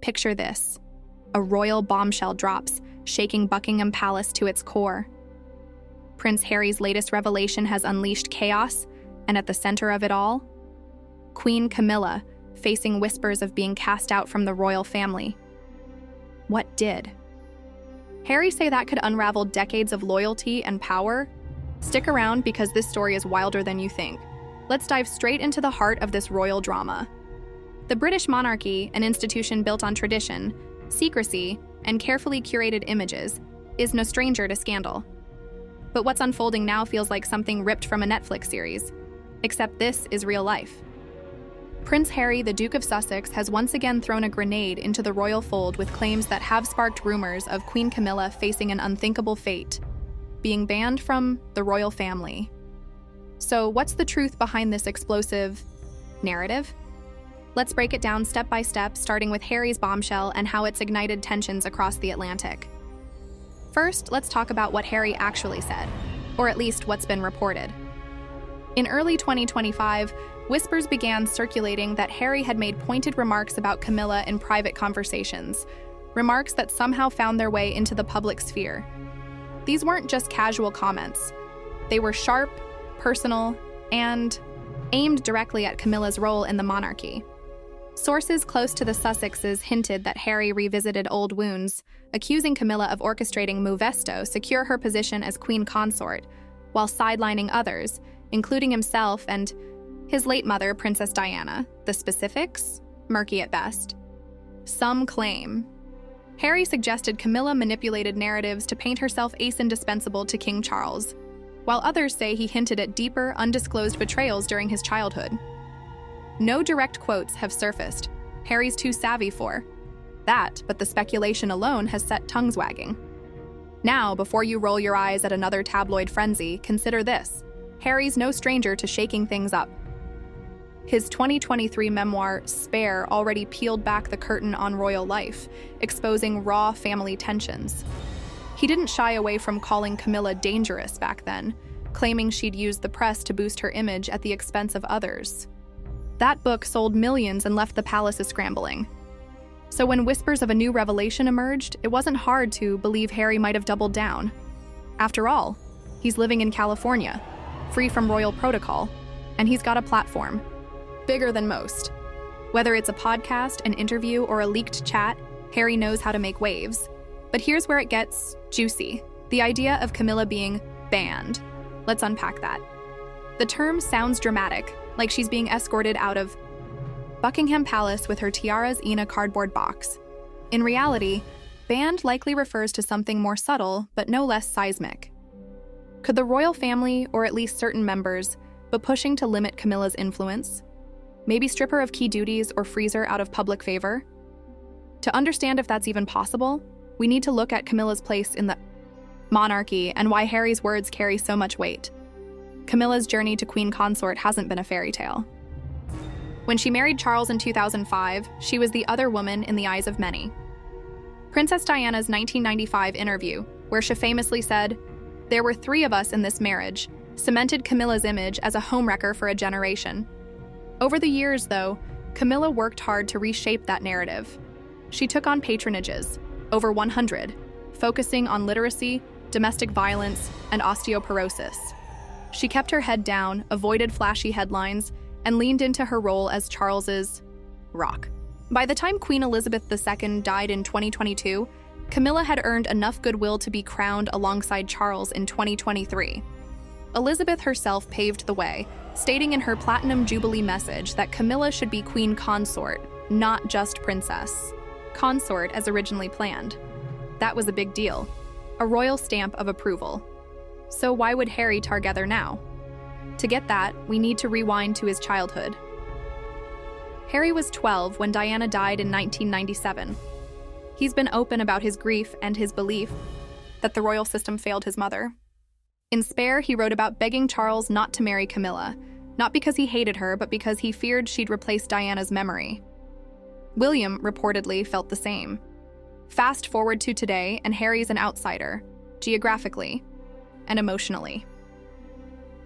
Picture this. A royal bombshell drops, shaking Buckingham Palace to its core. Prince Harry's latest revelation has unleashed chaos, and at the center of it all, Queen Camilla, facing whispers of being cast out from the royal family. What did? Harry say that could unravel decades of loyalty and power? Stick around because this story is wilder than you think. Let's dive straight into the heart of this royal drama. The British monarchy, an institution built on tradition, secrecy, and carefully curated images, is no stranger to scandal. But what's unfolding now feels like something ripped from a Netflix series, except this is real life. Prince Harry, the Duke of Sussex, has once again thrown a grenade into the royal fold with claims that have sparked rumors of Queen Camilla facing an unthinkable fate, being banned from the royal family. So what's the truth behind this explosive narrative? Let's break it down step by step, starting with Harry's bombshell and how it's ignited tensions across the Atlantic. First, let's talk about what Harry actually said, or at least what's been reported. In early 2025, whispers began circulating that Harry had made pointed remarks about Camilla in private conversations, remarks that somehow found their way into the public sphere. These weren't just casual comments. They were sharp, personal, and aimed directly at Camilla's role in the monarchy. Sources close to the Sussexes hinted that Harry revisited old wounds, accusing Camilla of orchestrating Movesto secure her position as queen consort, while sidelining others, including himself and his late mother, Princess Diana. The specifics? Murky at best. Some claim Harry suggested Camilla manipulated narratives to paint herself as indispensable to King Charles, while others say he hinted at deeper, undisclosed betrayals during his childhood. No direct quotes have surfaced. Harry's too savvy for that, but the speculation alone has set tongues wagging. Now, before you roll your eyes at another tabloid frenzy, consider this. Harry's no stranger to shaking things up. His 2023 memoir, Spare, already peeled back the curtain on royal life, exposing raw family tensions. He didn't shy away from calling Camilla dangerous back then, claiming she'd used the press to boost her image at the expense of others. That book sold millions and left the palaces scrambling. So when whispers of a new revelation emerged, it wasn't hard to believe Harry might have doubled down. After all, he's living in California, free from royal protocol, and he's got a platform, bigger than most. Whether it's a podcast, an interview, or a leaked chat, Harry knows how to make waves. But here's where it gets juicy. The idea of Camilla being banned. Let's unpack that. The term sounds dramatic, like she's being escorted out of Buckingham Palace with her tiaras in a cardboard box. In reality, banned likely refers to something more subtle, but no less seismic. Could the royal family, or at least certain members, be pushing to limit Camilla's influence? Maybe strip her of key duties or freeze her out of public favor? To understand if that's even possible, we need to look at Camilla's place in the monarchy and why Harry's words carry so much weight. Camilla's journey to queen consort hasn't been a fairy tale. When she married Charles in 2005, she was the other woman in the eyes of many. Princess Diana's 1995 interview, where she famously said, "There were 3 of us in this marriage," cemented Camilla's image as a homewrecker for a generation. Over the years, though, Camilla worked hard to reshape that narrative. She took on patronages, over 100, focusing on literacy, domestic violence, and osteoporosis. She kept her head down, avoided flashy headlines, and leaned into her role as Charles's rock. By the time Queen Elizabeth II died in 2022, Camilla had earned enough goodwill to be crowned alongside Charles in 2023. Elizabeth herself paved the way, stating in her Platinum Jubilee message that Camilla should be queen consort, not just princess. Consort as originally planned. That was a big deal, a royal stamp of approval. So why would Harry targether now? To get that, we need to rewind to his childhood. Harry was 12 when Diana died in 1997. He's been open about his grief and his belief that the royal system failed his mother. In Spare, he wrote about begging Charles not to marry Camilla, not because he hated her, but because he feared she'd replace Diana's memory. William reportedly felt the same. Fast forward to today, and Harry's an outsider, geographically and emotionally.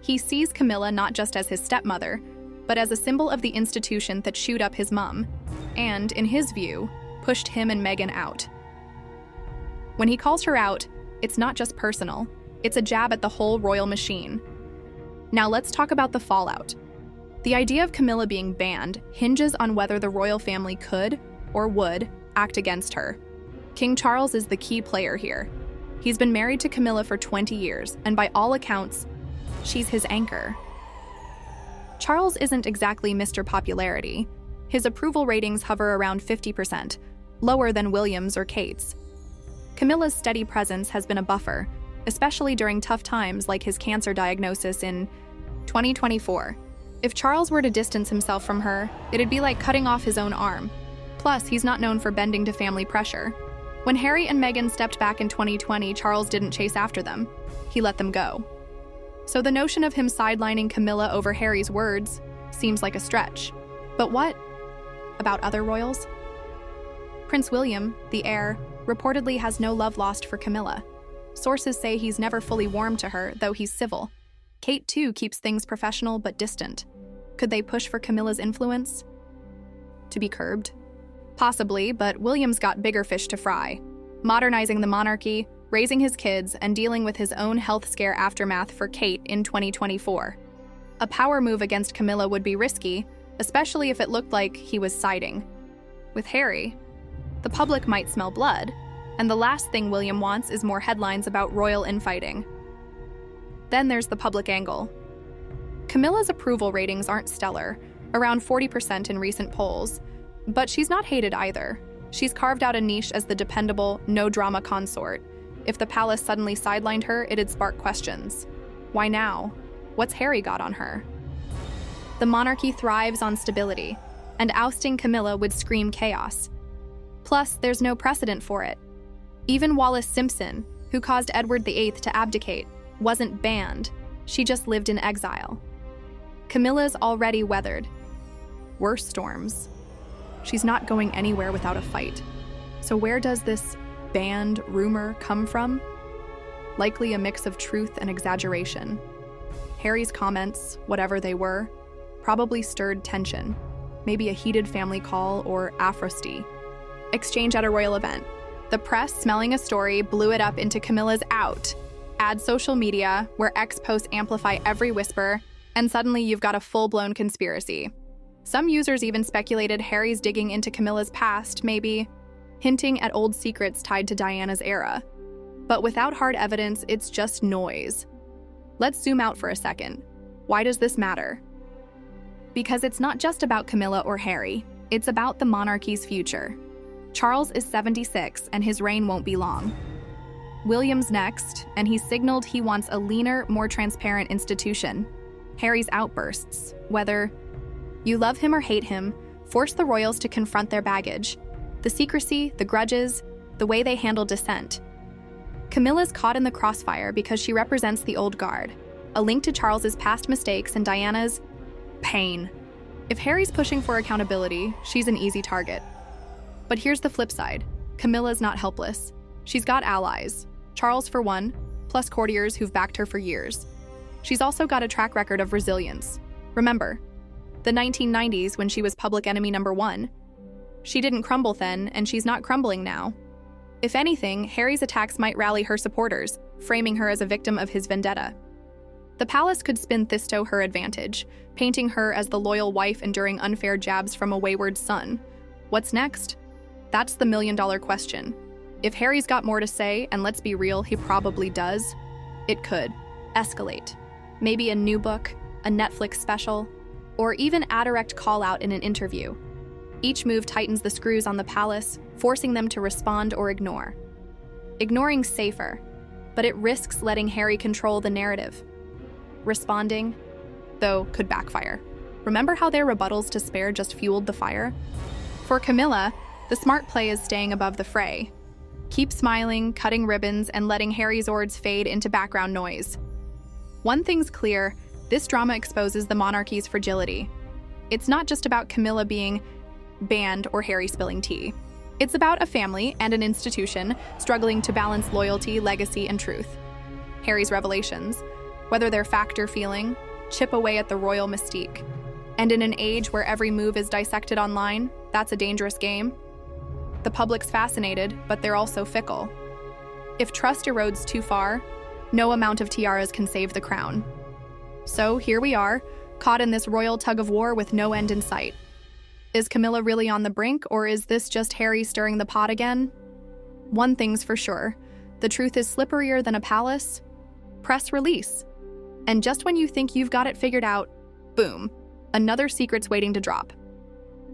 He sees Camilla not just as his stepmother, but as a symbol of the institution that chewed up his mum, and, in his view, pushed him and Meghan out. When he calls her out, it's not just personal, it's a jab at the whole royal machine. Now let's talk about the fallout. The idea of Camilla being banned hinges on whether the royal family could, or would, act against her. King Charles is the key player here. He's been married to Camilla for 20 years, and by all accounts, she's his anchor. Charles isn't exactly Mr. Popularity. His approval ratings hover around 50%, lower than William's or Kate's. Camilla's steady presence has been a buffer, especially during tough times like his cancer diagnosis in 2024. If Charles were to distance himself from her, it'd be like cutting off his own arm. Plus, he's not known for bending to family pressure. When Harry and Meghan stepped back in 2020, Charles didn't chase after them. He let them go. So the notion of him sidelining Camilla over Harry's words seems like a stretch. But what about other royals? Prince William, the heir, reportedly has no love lost for Camilla. Sources say he's never fully warmed to her, though he's civil. Kate, too, keeps things professional but distant. Could they push for Camilla's influence to be curbed? Possibly, but William's got bigger fish to fry. Modernizing the monarchy, raising his kids, and dealing with his own health scare aftermath for Kate in 2024. A power move against Camilla would be risky, especially if it looked like he was siding with Harry. The public might smell blood, and the last thing William wants is more headlines about royal infighting. Then there's the public angle. Camilla's approval ratings aren't stellar, around 40% in recent polls, but she's not hated either. She's carved out a niche as the dependable, no-drama consort. If the palace suddenly sidelined her, it'd spark questions. Why now? What's Harry got on her? The monarchy thrives on stability, and ousting Camilla would scream chaos. Plus, there's no precedent for it. Even Wallis Simpson, who caused Edward VIII to abdicate, wasn't banned. She just lived in exile. Camilla's already weathered worse storms. She's not going anywhere without a fight. So where does this banned rumor come from? Likely a mix of truth and exaggeration. Harry's comments, whatever they were, probably stirred tension. Maybe a heated family call or Afrosti exchange at a royal event. The press, smelling a story, blew it up into Camilla's out. Add social media, where X posts amplify every whisper, and suddenly you've got a full-blown conspiracy. Some users even speculated Harry's digging into Camilla's past, maybe hinting at old secrets tied to Diana's era. But without hard evidence, it's just noise. Let's zoom out for a second. Why does this matter? Because it's not just about Camilla or Harry, it's about the monarchy's future. Charles is 76, and his reign won't be long. William's next, and he's signaled he wants a leaner, more transparent institution. Harry's outbursts, whether you love him or hate him, force the royals to confront their baggage. The secrecy, the grudges, the way they handle dissent. Camilla's caught in the crossfire because she represents the old guard, a link to Charles's past mistakes and Diana's pain. If Harry's pushing for accountability, she's an easy target. But here's the flip side. Camilla's not helpless. She's got allies, Charles for one, plus courtiers who've backed her for years. She's also got a track record of resilience. Remember, the 1990s when she was public enemy number one. She didn't crumble then, and she's not crumbling now. If anything, Harry's attacks might rally her supporters, framing her as a victim of his vendetta. The palace could spin this to her advantage, painting her as the loyal wife enduring unfair jabs from a wayward son. What's next? That's the million-dollar question. If Harry's got more to say, and let's be real, he probably does, it could escalate. Maybe a new book, a Netflix special, or even a direct call-out in an interview. Each move tightens the screws on the palace, forcing them to respond or ignore. Ignoring's safer, but it risks letting Harry control the narrative. Responding, though, could backfire. Remember how their rebuttals to spare just fueled the fire? For Camilla, the smart play is staying above the fray. Keep smiling, cutting ribbons, and letting Harry's words fade into background noise. One thing's clear, this drama exposes the monarchy's fragility. It's not just about Camilla being banned or Harry spilling tea. It's about a family and an institution struggling to balance loyalty, legacy, and truth. Harry's revelations, whether they're fact or feeling, chip away at the royal mystique. And in an age where every move is dissected online, that's a dangerous game. The public's fascinated, but they're also fickle. If trust erodes too far, no amount of tiaras can save the crown. So here we are, caught in this royal tug-of-war with no end in sight. Is Camilla really on the brink, or is this just Harry stirring the pot again? One thing's for sure, the truth is slipperier than a palace. Press release. And just when you think you've got it figured out, boom, another secret's waiting to drop.